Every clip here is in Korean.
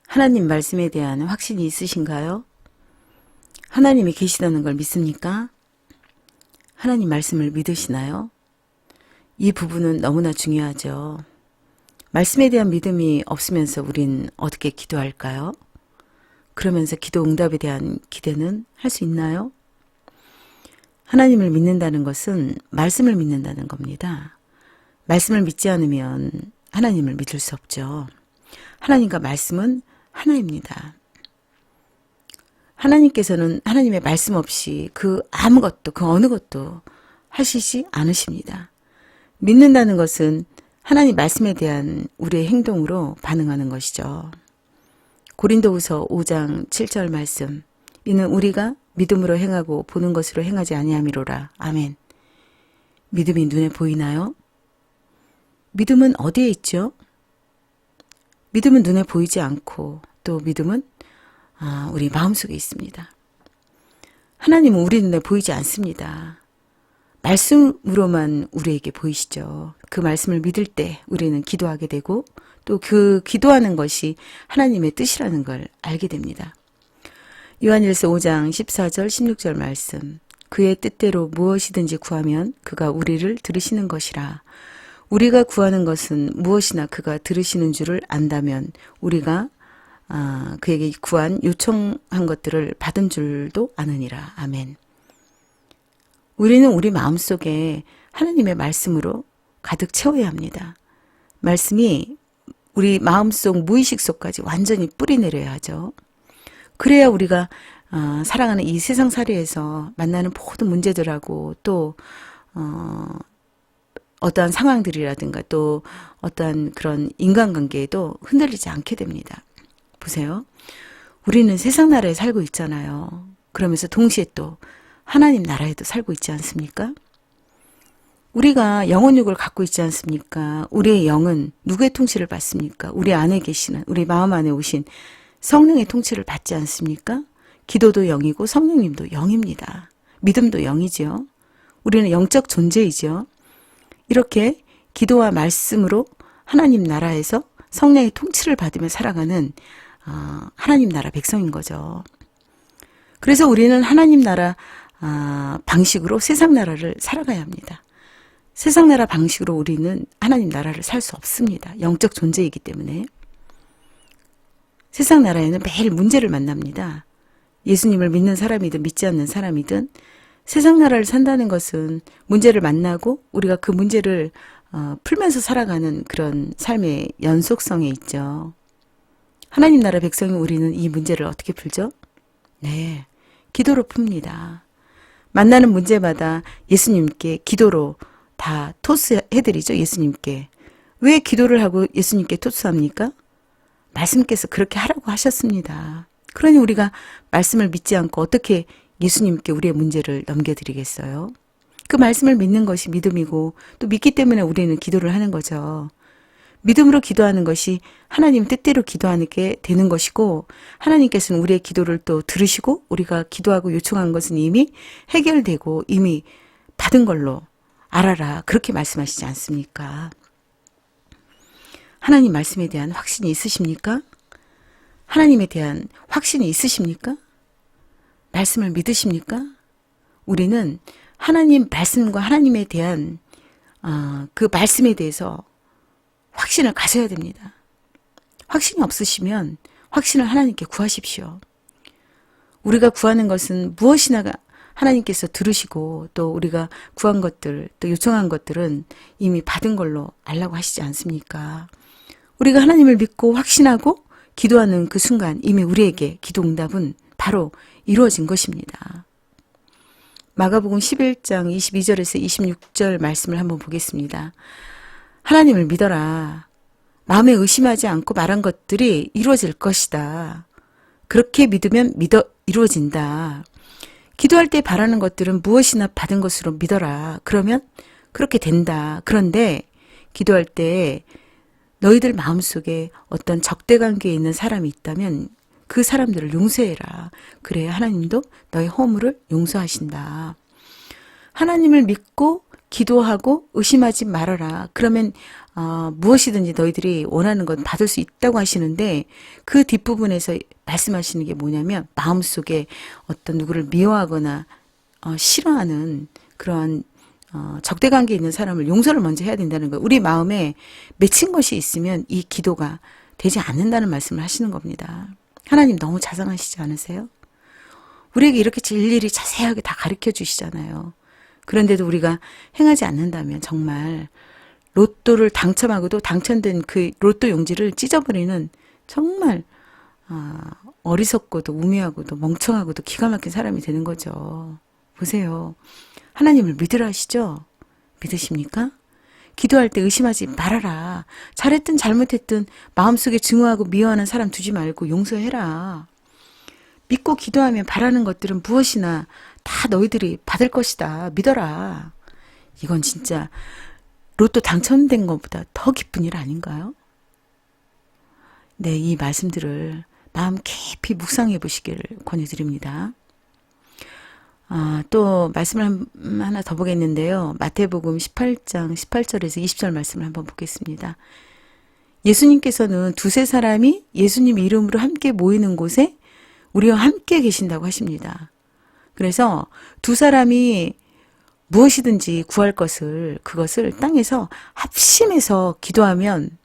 하나님 말씀에 대한 확신이 있으신가요? 하나님이 계시다는 걸 믿습니까? 하나님 말씀을 믿으시나요? 이 부분은 너무나 중요하죠. 말씀에 대한 믿음이 없으면서 우린 어떻게 기도할까요? 그러면서 기도 응답에 대한 기대는 할 수 있나요? 하나님을 믿는다는 것은 말씀을 믿는다는 겁니다. 말씀을 믿지 않으면 하나님을 믿을 수 없죠. 하나님과 말씀은 하나입니다. 하나님께서는 하나님의 말씀 없이 그 아무것도, 그 어느 것도 하시지 않으십니다. 믿는다는 것은 하나님 말씀에 대한 우리의 행동으로 반응하는 것이죠. 고린도후서 5장 7절 말씀. 이는 우리가 믿음으로 행하고 보는 것으로 행하지 아니함이로라. 아멘. 믿음이 눈에 보이나요? 믿음은 어디에 있죠? 믿음은 눈에 보이지 않고 또 믿음은 우리 마음속에 있습니다. 하나님은 우리 눈에 보이지 않습니다. 말씀으로만 우리에게 보이시죠. 그 말씀을 믿을 때 우리는 기도하게 되고 또 그 기도하는 것이 하나님의 뜻이라는 걸 알게 됩니다. 요한일서 5장 14절 16절 말씀. 그의 뜻대로 무엇이든지 구하면 그가 우리를 들으시는 것이라. 우리가 구하는 것은 무엇이나 그가 들으시는 줄을 안다면 우리가 그에게 구한 요청한 것들을 받은 줄도 아느니라. 아멘. 우리는 우리 마음속에 하나님의 말씀으로 가득 채워야 합니다. 말씀이 우리 마음속 무의식 속까지 완전히 뿌리내려야 하죠. 그래야 우리가 살아가는 이 세상살이에서 만나는 모든 문제들하고 또 어떠한 상황들이라든가 또 어떠한 그런 인간관계에도 흔들리지 않게 됩니다. 보세요. 우리는 세상 나라에 살고 있잖아요. 그러면서 동시에 또 하나님 나라에도 살고 있지 않습니까? 우리가 영혼육을 갖고 있지 않습니까? 우리의 영은 누구의 통치를 받습니까? 우리 안에 계시는, 우리 마음 안에 오신 성령의 통치를 받지 않습니까? 기도도 영이고 성령님도 영입니다. 믿음도 영이지요. 우리는 영적 존재이죠. 이렇게 기도와 말씀으로 하나님 나라에서 성령의 통치를 받으며 살아가는 하나님 나라 백성인 거죠. 그래서 우리는 하나님 나라 방식으로 세상 나라를 살아가야 합니다. 세상 나라 방식으로 우리는 하나님 나라를 살 수 없습니다. 영적 존재이기 때문에. 세상 나라에는 매일 문제를 만납니다. 예수님을 믿는 사람이든 믿지 않는 사람이든 세상 나라를 산다는 것은 문제를 만나고 우리가 그 문제를 풀면서 살아가는 그런 삶의 연속성에 있죠. 하나님 나라 백성인 우리는 이 문제를 어떻게 풀죠? 네, 기도로 풉니다. 만나는 문제마다 예수님께 기도로 다 토스해드리죠. 예수님께. 왜 기도를 하고 예수님께 토스합니까? 말씀께서 그렇게 하라고 하셨습니다. 그러니 우리가 말씀을 믿지 않고 어떻게 예수님께 우리의 문제를 넘겨드리겠어요? 그 말씀을 믿는 것이 믿음이고 또 믿기 때문에 우리는 기도를 하는 거죠. 믿음으로 기도하는 것이 하나님 뜻대로 기도하는 게 되는 것이고 하나님께서는 우리의 기도를 또 들으시고 우리가 기도하고 요청한 것은 이미 해결되고 이미 받은 걸로 알아라. 그렇게 말씀하시지 않습니까? 하나님 말씀에 대한 확신이 있으십니까? 하나님에 대한 확신이 있으십니까? 말씀을 믿으십니까? 우리는 하나님 말씀과 하나님에 대한 그 말씀에 대해서 확신을 가져야 됩니다. 확신이 없으시면 확신을 하나님께 구하십시오. 우리가 구하는 것은 무엇이나 하나님께서 들으시고 또 우리가 구한 것들 또 요청한 것들은 이미 받은 걸로 알라고 하시지 않습니까? 우리가 하나님을 믿고 확신하고 기도하는 그 순간 이미 우리에게 기도 응답은 바로 이루어진 것입니다. 마가복음 11장 22절에서 26절 말씀을 한번 보겠습니다. 하나님을 믿어라. 마음에 의심하지 않고 말한 것들이 이루어질 것이다. 그렇게 믿으면 이루어진다. 기도할 때 바라는 것들은 무엇이나 받은 것으로 믿어라. 그러면 그렇게 된다. 그런데 기도할 때 너희들 마음속에 어떤 적대관계에 있는 사람이 있다면 그 사람들을 용서해라. 그래야 하나님도 너의 허물을 용서하신다. 하나님을 믿고 기도하고 의심하지 말아라. 그러면 무엇이든지 너희들이 원하는 건 받을 수 있다고 하시는데 그 뒷부분에서 말씀하시는 게 뭐냐면 마음속에 어떤 누구를 미워하거나 싫어하는 그런 적대관계에 있는 사람을 용서를 먼저 해야 된다는 거예요. 우리 마음에 맺힌 것이 있으면 이 기도가 되지 않는다는 말씀을 하시는 겁니다. 하나님 너무 자상하시지 않으세요? 우리에게 이렇게 일일이 자세하게 다 가르쳐 주시잖아요. 그런데도 우리가 행하지 않는다면 정말 로또를 당첨하고도 당첨된 그 로또 용지를 찢어버리는 정말 어리석고도 우매하고도 멍청하고도 기가 막힌 사람이 되는 거죠. 보세요. 하나님을 믿으라 하시죠? 믿으십니까? 기도할 때 의심하지 말아라. 잘했든 잘못했든 마음속에 증오하고 미워하는 사람 두지 말고 용서해라. 믿고 기도하면 바라는 것들은 무엇이나 다 너희들이 받을 것이다. 믿어라. 이건 진짜 로또 당첨된 것보다 더 기쁜 일 아닌가요? 네, 이 말씀들을 마음 깊이 묵상해 보시기를 권해드립니다. 또 말씀을 하나 더 보겠는데요. 마태복음 18장 18절에서 20절 말씀을 한번 보겠습니다. 예수님께서는 두세 사람이 예수님 이름으로 함께 모이는 곳에 우리와 함께 계신다고 하십니다. 그래서 두 사람이 무엇이든지 구할 그것을 땅에서 합심해서 기도하면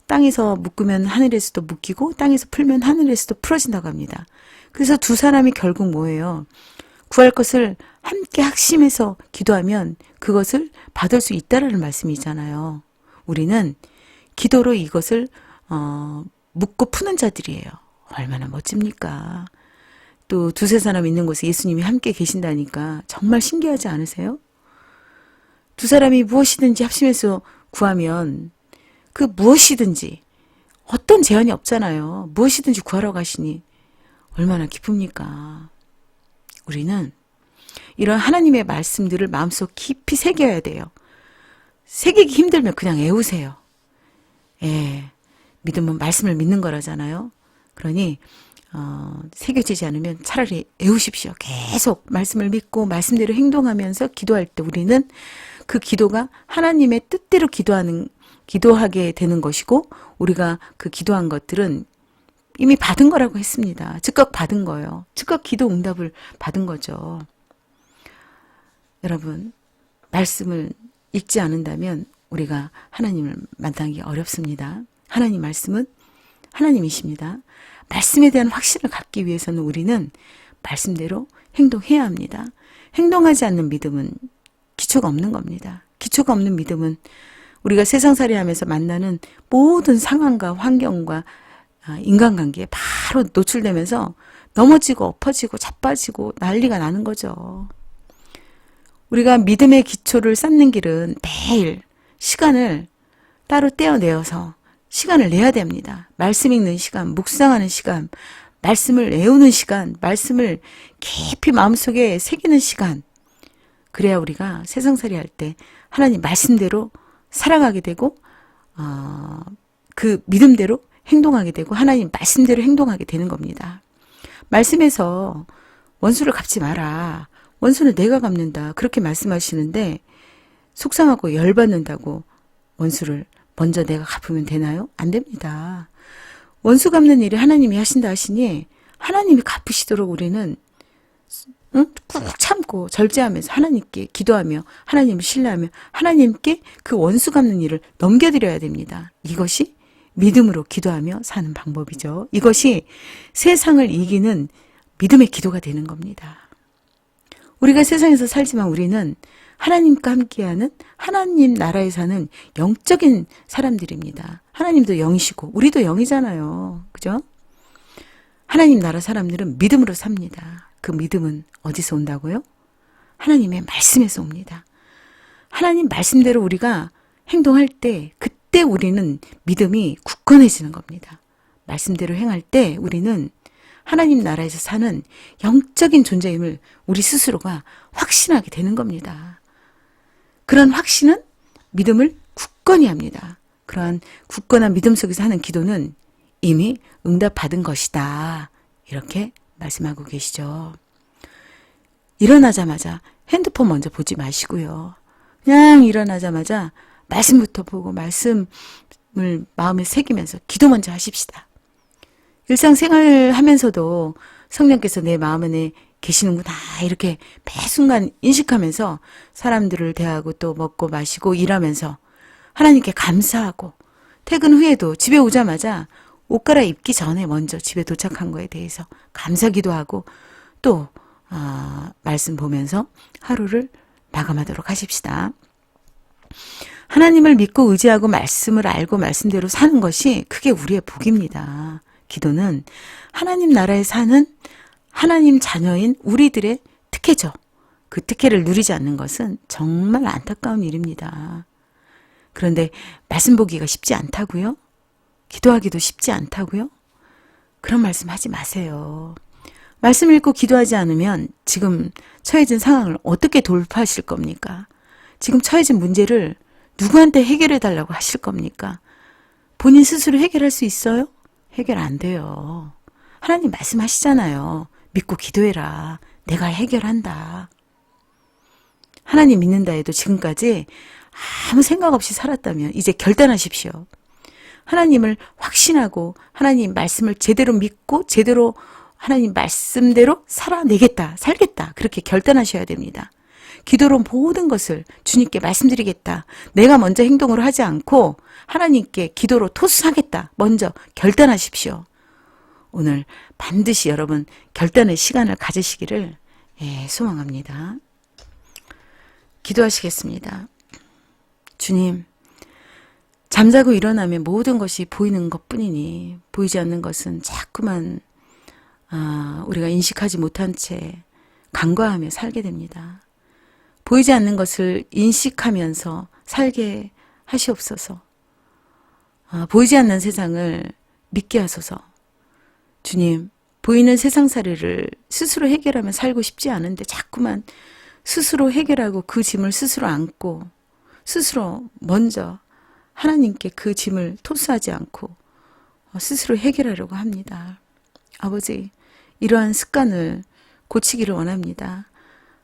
땅에서 묶으면 하늘에서도 묶이고 땅에서 풀면 하늘에서도 풀어진다고 합니다. 그래서 두 사람이 결국 뭐예요? 구할 것을 함께 합심해서 기도하면 그것을 받을 수 있다라는 말씀이잖아요. 우리는 기도로 이것을 묶고 푸는 자들이에요. 얼마나 멋집니까? 또 두세 사람 있는 곳에 예수님이 함께 계신다니까 정말 신기하지 않으세요? 두 사람이 무엇이든지 합심해서 구하면 그 무엇이든지 어떤 제한이 없잖아요. 무엇이든지 구하러 가시니 얼마나 기쁩니까? 우리는 이런 하나님의 말씀들을 마음속 깊이 새겨야 돼요. 새기기 힘들면 그냥 애우세요. 믿음은 말씀을 믿는 거라잖아요. 그러니 새겨지지 않으면 차라리 애우십시오. 계속 말씀을 믿고 말씀대로 행동하면서 기도할 때 우리는 그 기도가 하나님의 뜻대로 기도하게 되는 것이고 우리가 그 기도한 것들은 이미 받은 거라고 했습니다. 즉각 받은 거예요. 즉각 기도 응답을 받은 거죠. 여러분, 말씀을 읽지 않는다면 우리가 하나님을 만나기 어렵습니다. 하나님 말씀은 하나님이십니다. 말씀에 대한 확신을 갖기 위해서는 우리는 말씀대로 행동해야 합니다. 행동하지 않는 믿음은 기초가 없는 겁니다. 기초가 없는 믿음은 우리가 세상살이 하면서 만나는 모든 상황과 환경과 인간관계에 바로 노출되면서 넘어지고 엎어지고 자빠지고 난리가 나는 거죠. 우리가 믿음의 기초를 쌓는 길은 매일 시간을 따로 떼어내어서 시간을 내야 됩니다. 말씀 읽는 시간, 묵상하는 시간, 말씀을 외우는 시간, 말씀을 깊이 마음속에 새기는 시간. 그래야 우리가 세상살이 할 때 하나님 말씀대로 살아가게 되고 그 믿음대로 행동하게 되고 하나님 말씀대로 행동하게 되는 겁니다. 말씀에서 원수를 갚지 마라. 원수는 내가 갚는다. 그렇게 말씀하시는데 속상하고 열받는다고 원수를 먼저 내가 갚으면 되나요? 안 됩니다. 원수 갚는 일이 하나님이 하신다 하시니 하나님이 갚으시도록 우리는 꾹 참고 절제하면서 하나님께 기도하며 하나님을 신뢰하며 하나님께 그 원수 갚는 일을 넘겨드려야 됩니다. 이것이 믿음으로 기도하며 사는 방법이죠. 이것이 세상을 이기는 믿음의 기도가 되는 겁니다. 우리가 세상에서 살지만 우리는 하나님과 함께하는 하나님 나라에 사는 영적인 사람들입니다. 하나님도 영이시고 우리도 영이잖아요. 그죠? 하나님 나라 사람들은 믿음으로 삽니다. 그 믿음은 어디서 온다고요? 하나님의 말씀에서 옵니다. 하나님 말씀대로 우리가 행동할 때 그때 우리는 믿음이 굳건해지는 겁니다. 말씀대로 행할 때 우리는 하나님 나라에서 사는 영적인 존재임을 우리 스스로가 확신하게 되는 겁니다. 그런 확신은 믿음을 굳건히 합니다. 그러한 굳건한 믿음 속에서 하는 기도는 이미 응답받은 것이다. 이렇게 말씀하고 계시죠. 일어나자마자 핸드폰 먼저 보지 마시고요. 그냥 일어나자마자 말씀부터 보고 말씀을 마음에 새기면서 기도 먼저 하십시다. 일상생활 하면서도 성령께서 내 마음 안에 계시는구나 이렇게 매 순간 인식하면서 사람들을 대하고 또 먹고 마시고 일하면서 하나님께 감사하고 퇴근 후에도 집에 오자마자 옷 갈아입기 전에 먼저 집에 도착한 거에 대해서 감사기도 하고 또 말씀 보면서 하루를 마감하도록 하십시다. 하나님을 믿고 의지하고 말씀을 알고 말씀대로 사는 것이 그게 우리의 복입니다. 기도는 하나님 나라에 사는 하나님 자녀인 우리들의 특혜죠. 그 특혜를 누리지 않는 것은 정말 안타까운 일입니다. 그런데 말씀 보기가 쉽지 않다고요? 기도하기도 쉽지 않다고요? 그런 말씀 하지 마세요. 말씀 읽고 기도하지 않으면 지금 처해진 상황을 어떻게 돌파하실 겁니까? 지금 처해진 문제를 누구한테 해결해 달라고 하실 겁니까? 본인 스스로 해결할 수 있어요? 해결 안 돼요. 하나님 말씀하시잖아요. 믿고 기도해라. 내가 해결한다. 하나님 믿는다 해도 지금까지 아무 생각 없이 살았다면 이제 결단하십시오. 하나님을 확신하고 하나님 말씀을 제대로 믿고 제대로 하나님 말씀대로 살아내겠다, 살겠다. 그렇게 결단하셔야 됩니다. 기도로 모든 것을 주님께 말씀드리겠다. 내가 먼저 행동으로 하지 않고 하나님께 기도로 토스하겠다. 먼저 결단하십시오. 오늘 반드시 여러분 결단의 시간을 가지시기를 소망합니다. 기도하시겠습니다. 주님, 잠자고 일어나면 모든 것이 보이는 것뿐이니 보이지 않는 것은 자꾸만 우리가 인식하지 못한 채 간과하며 살게 됩니다. 보이지 않는 것을 인식하면서 살게 하시옵소서. 보이지 않는 세상을 믿게 하소서. 주님, 보이는 세상살이를 스스로 해결하며 살고 싶지 않은데 자꾸만 스스로 해결하고 그 짐을 스스로 안고 스스로 먼저 하나님께 그 짐을 토스하지 않고 스스로 해결하려고 합니다. 아버지, 이러한 습관을 고치기를 원합니다.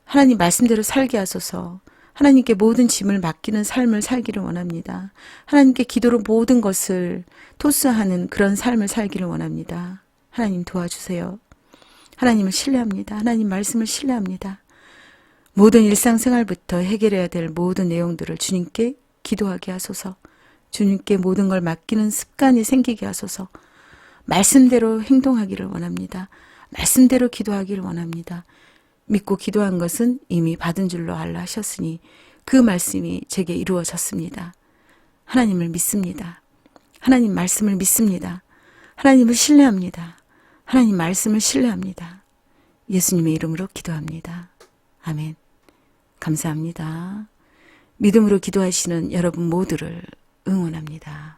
하나님 말씀대로 살게 하소서. 하나님께 모든 짐을 맡기는 삶을 살기를 원합니다. 하나님께 기도로 모든 것을 토스하는 그런 삶을 살기를 원합니다. 하나님 도와주세요. 하나님을 신뢰합니다. 하나님 말씀을 신뢰합니다. 모든 일상생활부터 해결해야 될 모든 내용들을 주님께 기도하게 하소서. 주님께 모든 걸 맡기는 습관이 생기게 하소서. 말씀대로 행동하기를 원합니다. 말씀대로 기도하기를 원합니다. 믿고 기도한 것은 이미 받은 줄로 알라 하셨으니 그 말씀이 제게 이루어졌습니다. 하나님을 믿습니다. 하나님 말씀을 믿습니다. 하나님을 신뢰합니다. 하나님 말씀을 신뢰합니다. 예수님의 이름으로 기도합니다. 아멘. 감사합니다. 믿음으로 기도하시는 여러분 모두를 응원합니다.